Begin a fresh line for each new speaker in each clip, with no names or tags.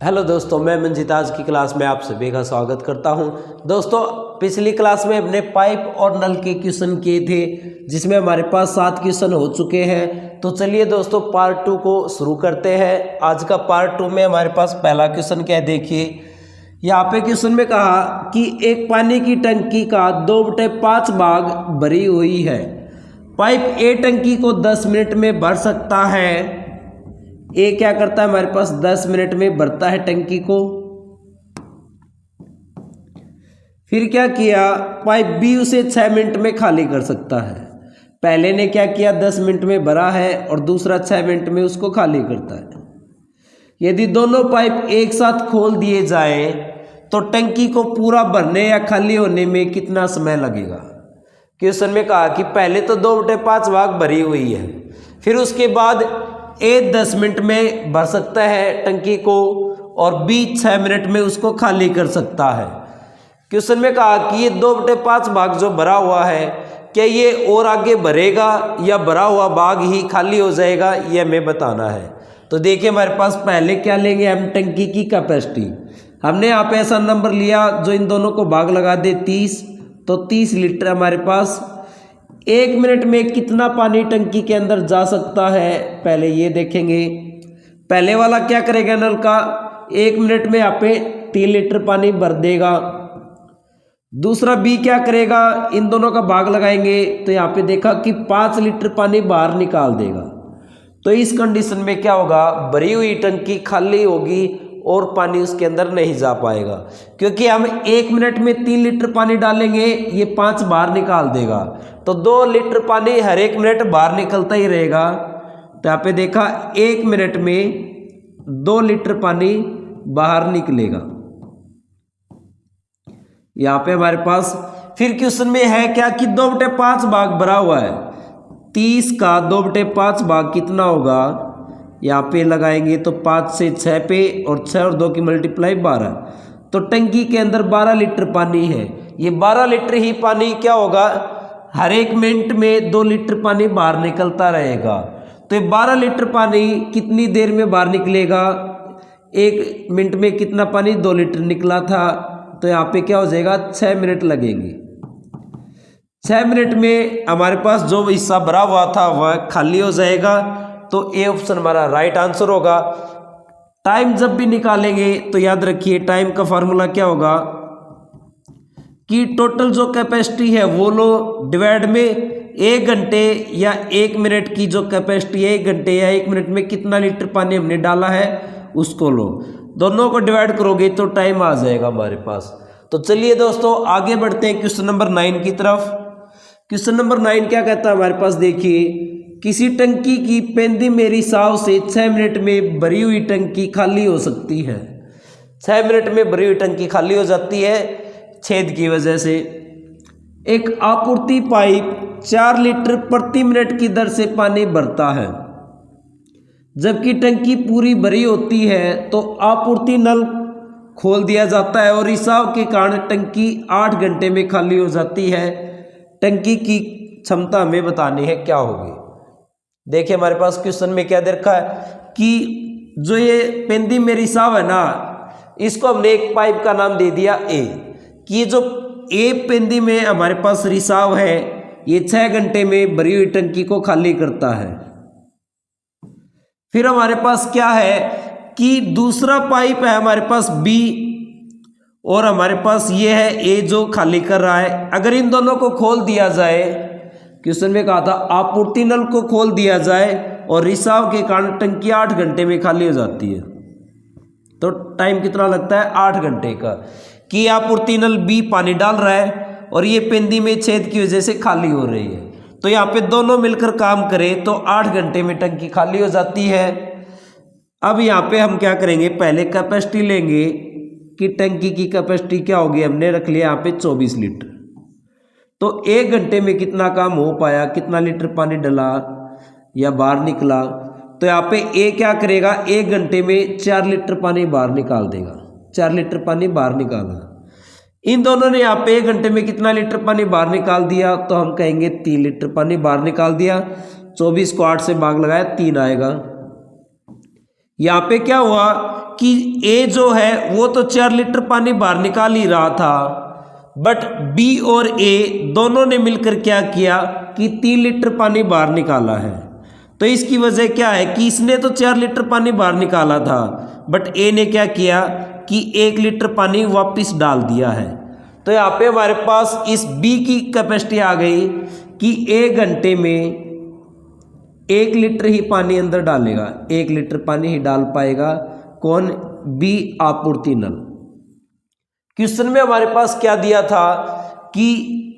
Hello दोस्तों, मैं मंजीत आज की क्लास में आप सभी का स्वागत करता हूं। दोस्तों, पिछली क्लास में हमने पाइप और नल के क्वेश्चन किए थे, जिसमें हमारे पास 7 क्वेश्चन हो चुके हैं। तो चलिए दोस्तों, पार्ट 2 को शुरू करते हैं। आज का पार्ट 2 में हमारे पास पहला क्वेश्चन क्या है, देखिए। यहाँ पे क्वेश्चन में कहा कि एक पानी की टंकी का 2/5 भाग भरी हुई है। पाइप ए टंकी को 10 मिनट में भर सकता है। ए क्या करता है, हमारे पास 10 मिनट में भरता है टंकी को। फिर क्या किया, पाइप बी उसे 6 मिनट में खाली कर सकता है। पहले ने क्या किया, 10 मिनट में भरा है और दूसरा 6 मिनट में उसको खाली करता है। यदि दोनों पाइप एक साथ खोल दिए जाएं तो टंकी को पूरा भरने या खाली होने में कितना समय लगेगा। क्वेश्चन में कहा कि पहले तो 2/5 भाग भरी हुई है, फिर उसके बाद ए 10 मिनट में भर सकता है टंकी को और बी 6 मिनट में उसको खाली कर सकता है। क्वेश्चन में कहा कि ये 2/5 भाग जो भरा हुआ है, क्या ये और आगे भरेगा या भरा हुआ भाग ही खाली हो जाएगा, ये हमें बताना है। तो देखिए, हमारे पास पहले क्या लेंगे हम, टंकी की कैपेसिटी। हमने यहाँ पे ऐसा नंबर लिया जो इन दोनों को भाग लगा दे 30, तो 30 लीटर हमारे पास। 1 मिनट में कितना पानी टंकी के अंदर जा सकता है, पहले ये देखेंगे। पहले वाला क्या करेगा, नल का 1 मिनट में यहाँ पे 3 लीटर पानी भर देगा। दूसरा बी क्या करेगा, इन दोनों का भाग लगाएंगे तो यहाँ पे देखा कि 5 लीटर पानी बाहर निकाल देगा। तो इस कंडीशन में क्या होगा, भरी हुई टंकी खाली होगी और पानी उसके अंदर नहीं जा पाएगा, क्योंकि हम 1 मिनट में 3 लीटर पानी डालेंगे, ये 5 बाहर निकाल देगा। तो 2 लीटर पानी हर 1 मिनट बाहर निकलता ही रहेगा। तो यहाँ पे देखा 1 मिनट में 2 लीटर पानी बाहर निकलेगा। यहाँ पे हमारे पास फिर क्वेश्चन में है क्या कि 2/5 भाग भरा हुआ है। 30 का 2/5 भाग कितना होगा, यहाँ पे लगाएंगे तो 5 से 6 पे, और 6 और 2 की मल्टीप्लाई 12। तो टंकी के अंदर 12 लीटर पानी है। ये 12 लीटर ही पानी क्या होगा, हर 1 मिनट में 2 लीटर पानी बाहर निकलता रहेगा। तो ये 12 लीटर पानी कितनी देर में बाहर निकलेगा, 1 मिनट में कितना पानी 2 लीटर निकला था, तो यहाँ पे क्या हो जाएगा, 6 मिनट लगेंगे। 6 मिनट में हमारे पास जो हिस्सा भरा हुआ था वह खाली हो जाएगा। तो ए ऑप्शन हमारा राइट आंसर होगा। टाइम जब भी निकालेंगे तो याद रखिए, टाइम का फार्मूला क्या होगा कि टोटल जो कैपेसिटी है वो लो, डिवाइड में 1 घंटे या 1 मिनट की जो कैपेसिटी है, 1 घंटे या 1 मिनट में कितना लीटर पानी हमने डाला है उसको लो। दोनों को डिवाइड करोगे तो टाइम आ जाएगा हमारे पास। तो चलिए दोस्तों, आगे बढ़ते हैं क्वेश्चन नंबर 9 की तरफ। क्वेश्चन नंबर 9 क्या कहता है हमारे पास, देखिए। किसी टंकी की पेंदी मेरी साव से 6 मिनट में भरी हुई टंकी खाली हो सकती है। 6 मिनट में भरी हुई टंकी खाली हो जाती है छेद की वजह से। एक आपूर्ति पाइप 4 लीटर प्रति मिनट की दर से पानी भरता है। जबकि टंकी पूरी भरी होती है तो आपूर्ति नल खोल दिया जाता है और रिसाव के कारण टंकी 8 घंटे में खाली हो जाती है। टंकी की क्षमता हमें बतानी है, क्या होगी। देखिए, हमारे पास क्वेश्चन में क्या दे रखा है कि जो ये पेंदी में रिसाव है ना, इसको हमने एक पाइप का नाम दे दिया ए। कि ये जो ए पेंदी में हमारे पास रिसाव है, ये 6 घंटे में भरी हुई टंकी को खाली करता है। फिर हमारे पास क्या है कि दूसरा पाइप है हमारे पास बी, और हमारे पास ये है ए जो खाली कर रहा है। अगर इन दोनों को खोल दिया जाए, क्वेश्चन में कहा था आपूर्ति नल को खोल दिया जाए और रिसाव के कारण टंकी 8 घंटे में खाली हो जाती है। तो टाइम कितना लगता है, 8 घंटे का। कि आपूर्ति नल बी पानी डाल रहा है और ये पेंदी में छेद की वजह से खाली हो रही है। तो यहाँ पे दोनों मिलकर काम करें तो 8 घंटे में टंकी खाली हो जाती है। अब यहाँ पे हम क्या करेंगे, पहले कैपेसिटी लेंगे कि टंकी की कैपेसिटी क्या होगी, हमने रख लिया यहाँ पे 24 लीटर। तो 1 घंटे में कितना काम हो पाया, कितना लीटर पानी डला या बाहर निकला। तो यहाँ पे ए क्या करेगा, 1 घंटे में 4 लीटर पानी बाहर निकाल देगा। 4 लीटर पानी बाहर निकाला। इन दोनों ने यहाँ पे 1 घंटे में कितना लीटर पानी बाहर निकाल दिया, तो हम कहेंगे 3 लीटर पानी बाहर निकाल दिया। 24 को 8 से भाग लगाया, 3 आएगा। यहाँ पे क्या हुआ कि ए जो है वो तो 4 लीटर पानी बाहर निकाल ही रहा था, बट बी और ए दोनों ने मिलकर क्या किया कि 3 लीटर पानी बाहर निकाला है। तो इसकी वजह क्या है कि इसने तो 4 लीटर पानी बाहर निकाला था, बट ए ने क्या किया कि 1 लीटर पानी वापस डाल दिया है। तो यहाँ पे हमारे पास इस बी की कैपेसिटी आ गई कि 1 घंटे में 1 लीटर ही पानी अंदर डालेगा, 1 लीटर पानी ही डाल पाएगा। कौन? बी आपूर्ति नल। क्वेश्चन में हमारे पास क्या दिया था कि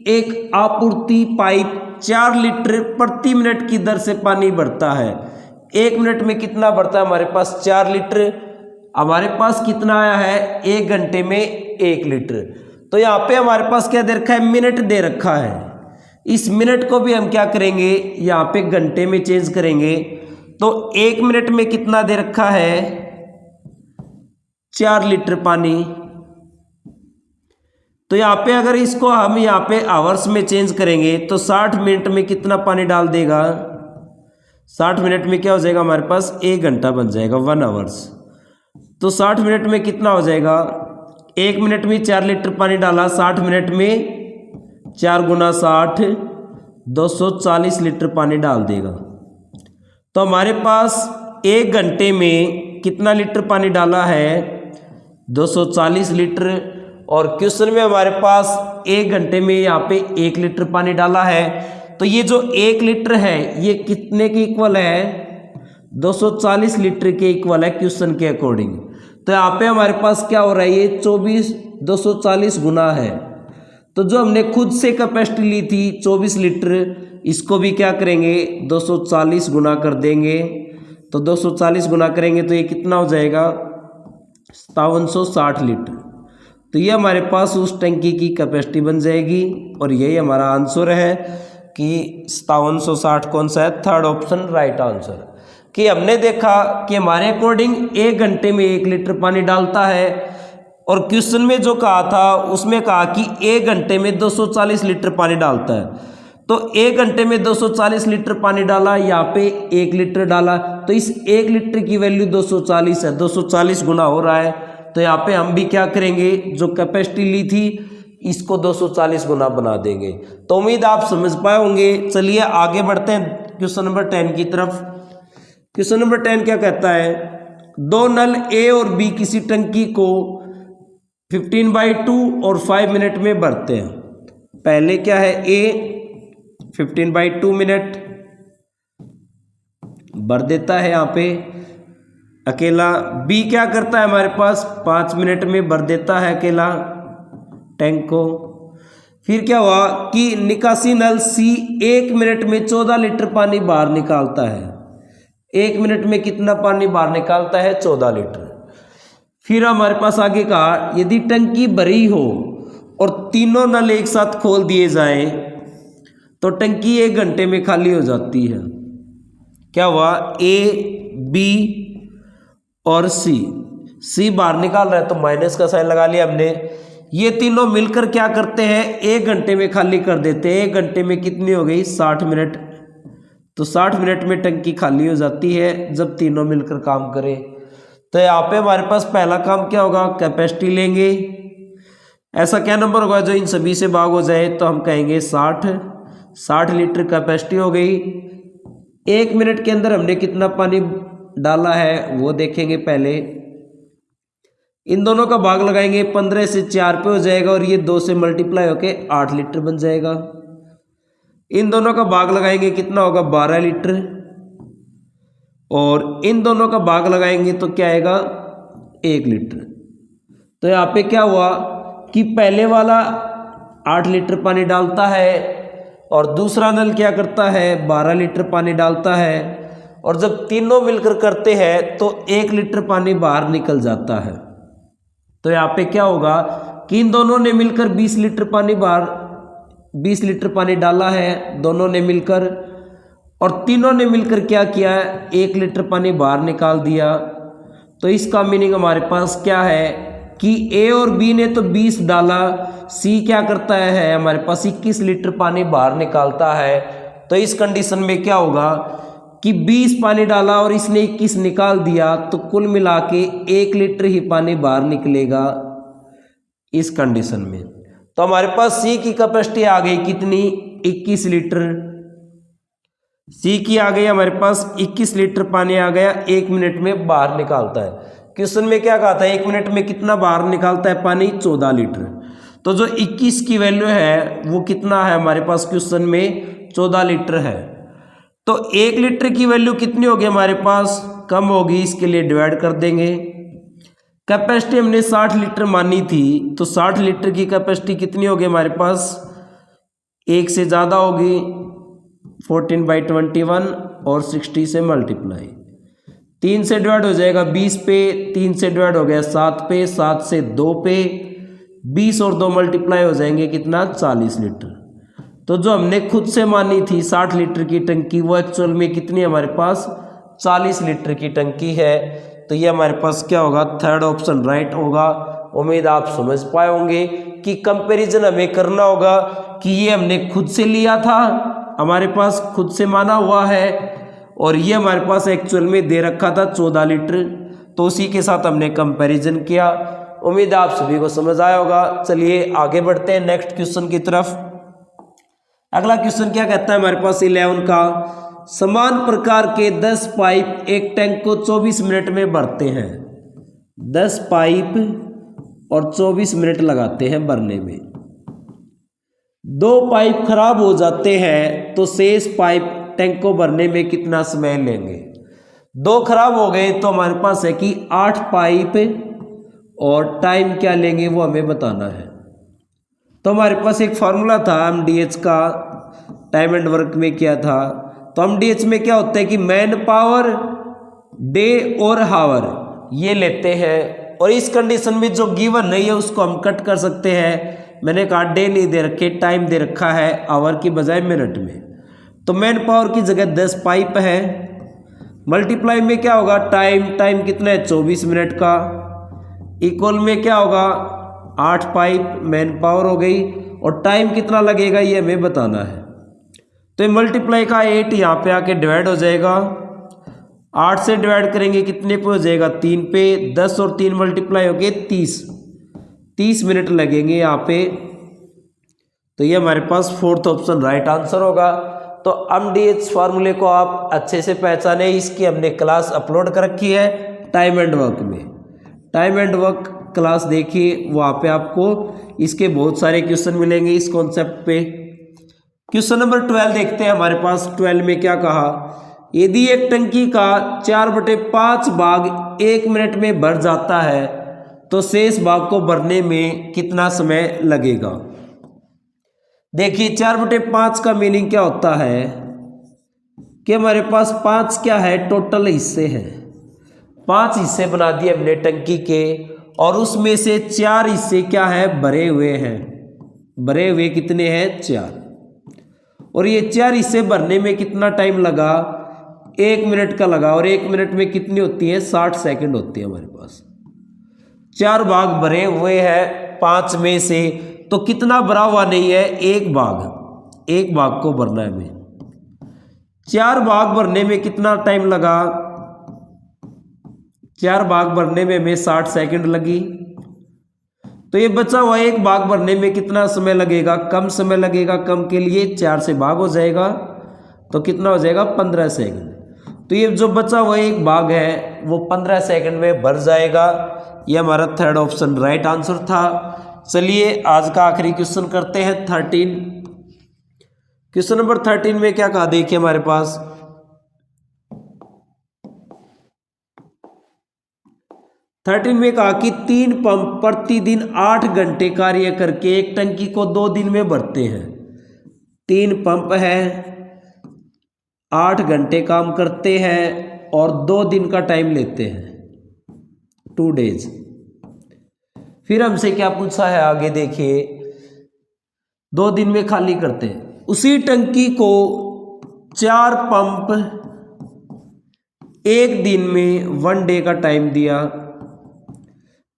एक आपूर्ति पाइप 4 लीटर प्रति मिनट की दर से पानी भरता है। 1 मिनट में कितना भरता है? हमारे पास 4 लीटर। हमारे पास कितना आया है? 1 घंटे में 1 लीटर। तो यहाँ पे हमारे पास क्या दे रखा है? मिनट दे रखा है। इस मिनट को भी हम क्या करेंगे? यहाँ पे घंटे में चेंज करेंगे। तो 1 मिनट में कितना दे रखा है? 4 लीटर पानी। तो यहाँ पे अगर इसको हम यहाँ पे आवर्स में चेंज करेंगे तो 60 मिनट में कितना पानी डाल देगा? 60 मिनट में क्या हो जाएगा? हमारे पास 1 घंटा बन जाएगा, 1 आवर्स। तो 60 मिनट में कितना हो जाएगा? 1 मिनट में 4 लीटर पानी डाला, 60 मिनट में 4 गुना 60 240 लीटर पानी डाल देगा। तो हमारे पास 1 घंटे में कितना लीटर पानी डाला है? 240 लीटर। और क्वेश्चन में हमारे पास 1 घंटे में यहाँ पे 1 लीटर पानी डाला है। तो ये जो 1 लीटर है ये कितने के इक्वल है? 240 लीटर के इक्वल है क्वेश्चन के अकॉर्डिंग। तो यहाँ पे हमारे पास क्या हो रहा है? ये 240 गुना है। तो जो हमने खुद से कैपेसिटी ली थी 24 लीटर, इसको भी क्या करेंगे? 240 गुना कर देंगे। तो 240 गुना करेंगे तो ये कितना हो जाएगा? 5760 लीटर। तो ये हमारे पास उस टंकी की कैपेसिटी बन जाएगी। और यही हमारा आंसर है कि 5760 कौन सा है? Third option right answer. कि हमने देखा कि हमारे अकॉर्डिंग 1 घंटे में 1 लीटर पानी डालता है, और क्वेश्चन में जो कहा था उसमें कहा कि 1 घंटे में 240 लीटर पानी डालता है। तो 1 घंटे में 240 लीटर पानी डाला, यहाँ पे 1 लीटर डाला, तो इस 1 लीटर की वैल्यू 240 है, 240 गुना हो रहा है। तो यहाँ पे हम भी क्या करेंगे? जो कैपेसिटी ली थी इसको 240 गुना बना देंगे। तो उम्मीद आप समझ पाए होंगे। चलिए आगे बढ़ते हैं क्वेश्चन नंबर 10 की तरफ। क्वेश्चन नंबर 10 क्या कहता है? 2 नल ए और बी किसी टंकी को 15/2 और 5 मिनट में भरते हैं। पहले क्या है? ए 15/2 मिनट भर देता है यहाँ पे अकेला। बी क्या करता है? हमारे पास 5 मिनट में भर देता है अकेला टैंक को। फिर क्या हुआ कि निकासी नल सी 1 मिनट में 14 लीटर पानी बाहर निकालता है। 1 मिनट में कितना पानी बाहर निकालता है? 14 लीटर। फिर हमारे पास आगे कहा यदि टंकी भरी हो और तीनों नल एक साथ खोल दिए जाएं तो टंकी 1 घंटे में खाली हो जाती है। क्या हुआ? ए, बी और सी बाहर निकाल रहा है तो माइनस का साइन लगा लिया हमने। ये तीनों मिलकर क्या करते हैं? 1 घंटे में खाली कर देते हैं। 1 घंटे में कितनी हो गई? 60 मिनट। तो 60 मिनट में टंकी खाली हो जाती है जब तीनों मिलकर काम करें। तो यहाँ पे हमारे पास पहला काम क्या होगा? कैपेसिटी लेंगे। ऐसा क्या नंबर होगा जो इन सभी से भाग हो जाए? तो हम कहेंगे 60 लीटर कैपेसिटी हो गई। 1 मिनट के अंदर हमने कितना पानी डाला है वो देखेंगे पहले। इन दोनों का भाग लगाएंगे, 15 से 4 पे हो जाएगा और ये 2 से मल्टीप्लाई होके 8 लीटर बन जाएगा। इन दोनों का भाग लगाएंगे, कितना होगा? 12 लीटर। और इन दोनों का भाग लगाएंगे तो क्या आएगा? 1 लीटर। तो यहाँ पे क्या हुआ कि पहले वाला 8 लीटर पानी डालता है और दूसरा नल क्या करता है? 12 लीटर पानी डालता है। और जब तीनों मिलकर करते हैं तो 1 लीटर पानी बाहर निकल जाता है। तो यहाँ पे क्या होगा कि इन दोनों ने मिलकर 20 लीटर पानी डाला है, दोनों ने मिलकर, और तीनों ने मिलकर क्या किया? 1 लीटर पानी बाहर निकाल दिया। तो इसका मीनिंग हमारे पास क्या है कि ए और बी ने तो 20 डाला, सी क्या करता है? हमारे पास 21 लीटर पानी बाहर निकालता है। तो इस कंडीशन में क्या होगा कि 20 पानी डाला और इसने 21 निकाल दिया, तो कुल मिला के 1 लीटर ही पानी बाहर निकलेगा इस कंडीशन में। तो हमारे पास सी की कैपेसिटी आ गई कितनी, 21 लीटर। सी की आ गई हमारे पास 21 लीटर पानी आ गया, 1 मिनट में बाहर निकालता है। क्वेश्चन में क्या कहा था, 1 मिनट में कितना बाहर निकालता है पानी, 14 लीटर। तो जो 21 की वैल्यू है वो कितना है हमारे पास क्वेश्चन में, 14 लीटर है। तो 1 लीटर की वैल्यू कितनी होगी हमारे पास, कम होगी, इसके लिए डिवाइड कर देंगे। कैपेसिटी हमने 60 लीटर मानी थी, तो 60 लीटर की कैपेसिटी कितनी होगी हमारे पास, 1 से ज़्यादा होगी, 14/21 और 60 से मल्टीप्लाई, 3 से डिवाइड हो जाएगा 20 पे, 3 से डिवाइड हो गया 7 पे, 7 से 2 पे, 20 और 2 मल्टीप्लाई हो जाएंगे कितना, 40 लीटर। तो जो हमने खुद से मानी थी 60 लीटर की टंकी, वो एक्चुअल में कितनी हमारे पास, 40 लीटर की टंकी है। तो ये हमारे पास क्या होगा, थर्ड ऑप्शन राइट होगा। उम्मीद आप समझ पाए होंगे कि कंपैरिजन हमें करना होगा कि ये हमने खुद से लिया था, हमारे पास खुद से माना हुआ है, और ये हमारे पास एक्चुअल में दे रखा था 14 लीटर, तो उसी के साथ हमने कंपैरिजन किया। उम्मीद आप सभी को समझ आया होगा। चलिए आगे बढ़ते हैं नेक्स्ट क्वेश्चन की तरफ। अगला क्वेश्चन क्या कहता है हमारे पास 11 का, समान प्रकार के 10 पाइप एक टैंक को 24 मिनट में भरते हैं। 10 पाइप और 24 मिनट लगाते हैं भरने में। 2 पाइप खराब हो जाते हैं तो शेष पाइप टैंक को भरने में कितना समय लेंगे। 2 खराब हो गए तो हमारे पास है कि 8 पाइप, और टाइम क्या लेंगे वो हमें बताना है। तो हमारे पास एक फार्मूला था एमडीएच का, टाइम एंड वर्क में क्या था, तो एमडीएच में क्या होता है कि मैन पावर, डे और हावर ये लेते हैं, और इस कंडीशन में जो गिवन नहीं है उसको हम कट कर सकते हैं। मैंने कहा डे नहीं दे रखे, टाइम दे रखा है आवर की बजाय मिनट में, तो मैन पावर की जगह 10 पाइप है, मल्टीप्लाई में क्या होगा टाइम कितना है 24 मिनट का, इक्वल में क्या होगा 8 पाइप मैन पावर हो गई, और टाइम कितना लगेगा ये हमें बताना है। तो ये मल्टीप्लाई का 8 यहाँ पे आके डिवाइड हो जाएगा, 8 से डिवाइड करेंगे कितने पे हो जाएगा 3 पे, 10 और 3 मल्टीप्लाई हो गए 30 मिनट लगेंगे यहाँ पे। तो ये हमारे पास फोर्थ ऑप्शन राइट आंसर होगा। तो एमडीएच फार्मूले को आप अच्छे से पहचाने, इसकी हमने क्लास अपलोड कर रखी है टाइम एंड वर्क में। टाइम एंड वर्क क्लास देखिए, वहाँ पे आपको इसके बहुत सारे क्वेश्चन मिलेंगे इस कॉन्सेप्ट पे। क्वेश्चन नंबर 12 देखते हैं हमारे पास। 12 में क्या कहा, यदि एक टंकी का 4/5 भाग 1 मिनट में भर जाता है तो शेष भाग को भरने में कितना समय लगेगा। देखिए 4/5 का मीनिंग क्या होता है कि हमारे पास 5 क्या है टोटल हिस्से हैं, 5 हिस्से बना दिए हमने टंकी के, और उसमें से 4 हिस्से क्या है भरे हुए हैं। भरे हुए कितने हैं 4, और ये 4 हिस्से भरने में कितना टाइम लगा 1 मिनट का लगा, और 1 मिनट में कितनी होती है 60 सेकंड होती है हमारे पास। 4 भाग भरे हुए हैं 5 में से, तो कितना भरा हुआ नहीं है, एक भाग को भरना है हमें। 4 भाग भरने में कितना टाइम लगा, 4 भाग भरने में हमें 60 सेकंड लगी। तो ये बचा हुआ एक भाग भरने में कितना समय लगेगा, कम समय लगेगा, कम के लिए 4 से भाग हो जाएगा, तो कितना हो जाएगा 15 सेकंड। तो ये जो बचा हुआ एक भाग है वो 15 सेकंड में भर जाएगा। ये हमारा थर्ड ऑप्शन राइट आंसर था। चलिए आज का आखिरी क्वेश्चन करते हैं 13। क्वेश्चन नंबर 13 में क्या कहा देखिए हमारे पास, में कहा कि 3 पंप प्रतिदिन 8 घंटे कार्य करके एक टंकी को 2 दिन में भरते हैं। 3 पंप है, 8 घंटे काम करते हैं और 2 दिन का टाइम लेते हैं, 2 डेज। फिर हमसे क्या पूछा है आगे देखिए, 2 दिन में खाली करते हैं। उसी टंकी को 4 पंप 1 दिन में 1 डे का टाइम दिया,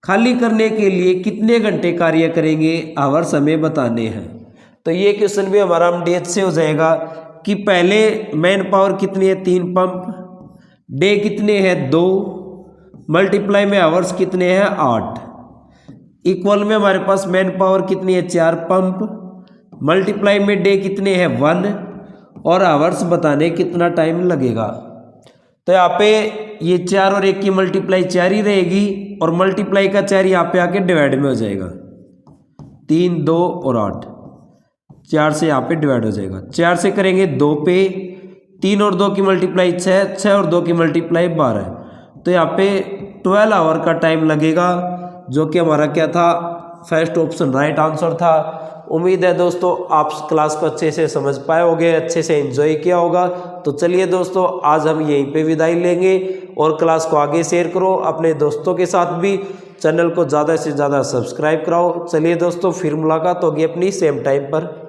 खाली करने के लिए कितने घंटे कार्य करेंगे, आवर समय बताने हैं। तो ये क्वेश्चन भी हमारा एमडीएच से हो जाएगा कि पहले मैन पावर कितनी है 3 पंप, डे कितने हैं 2, मल्टीप्लाई में आवर्स कितने हैं 8, इक्वल में हमारे पास मैन पावर कितनी है 4 पंप, मल्टीप्लाई में डे कितने हैं 1 और आवर्स बताने कितना टाइम लगेगा। तो यहाँ पे ये 4 और 1 की मल्टीप्लाई 4 ही रहेगी और मल्टीप्लाई का 4 यहाँ पे आके डिवाइड में हो जाएगा, 3 2 और 8, 4 से यहाँ पे डिवाइड हो जाएगा। 4 से करेंगे 2 पे, 3 और 2 की मल्टीप्लाई 6, 6 और 2 की मल्टीप्लाई 12, तो यहाँ पे 12 आवर का टाइम लगेगा, जो कि हमारा क्या था, फर्स्ट ऑप्शन राइट आंसर था। उम्मीद है दोस्तों आप क्लास को अच्छे से समझ पाए होंगे, अच्छे से एंजॉय किया होगा। तो चलिए दोस्तों आज हम यहीं पे विदाई लेंगे और क्लास को आगे शेयर करो अपने दोस्तों के साथ भी, चैनल को ज़्यादा से ज़्यादा सब्सक्राइब कराओ। चलिए दोस्तों फिर मुलाकात होगी अपनी सेम टाइम पर।